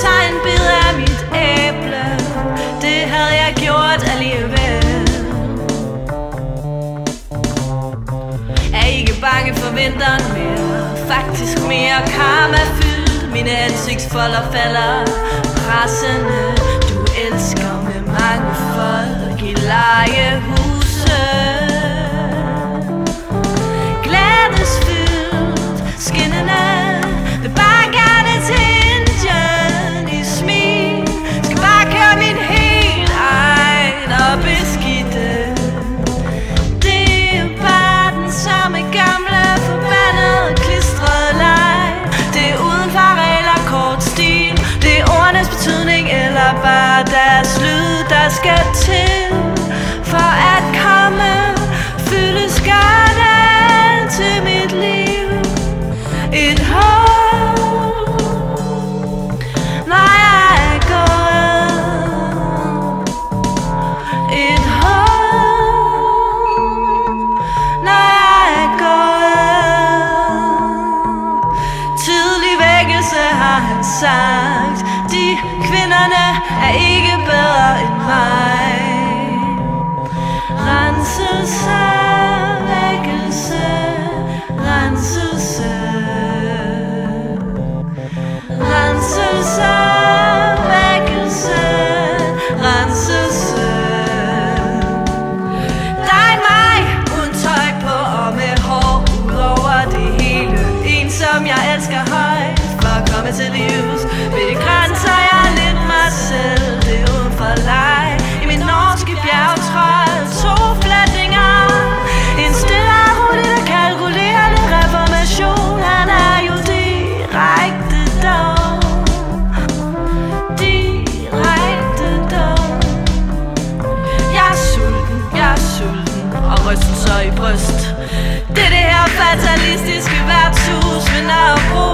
tager en bid af mit æble. Det havde jeg gjort alligevel. Er ikke bange for vinteren mere, faktisk mere karmafyldt. Mine ansigtsfolder falder pressende. Du elsker med mange folk i legehuse. Glædesfyldt, skinnende, vil bare gerne til Indien i smil. Skal bare køre min helt egen og beskidte. Det er bare den samme gamle forbandede klistrede leg. Det er uden for regel og kort stil. Det er ordenes betydning eller bare deres lyd, der skal til for at komme fyldeskørten til mit liv. Et håb, når jeg er gået. Et håb, når jeg er gået. Tidlig vækkelse har han sagt. De kvinderne er ikke bedre end mig. Renselse, vækkelse, renselse. Renselse, vækkelse, renselse. Dig og mig, uden tøj på og med hår ud over det hele. En som jeg elsker højt, for at komme til livs. Begrænser jeg lidt mig selv, det er uden for leg. I min norske bjergtrøje, 2 flætninger. En stille og rolig og kalkulerende reformation. Han er jo direkte dog. Direkte dog. Jeg er sulten og rystelser i bryst. Det er det her fatalistiske værtshus ved Nørrebro.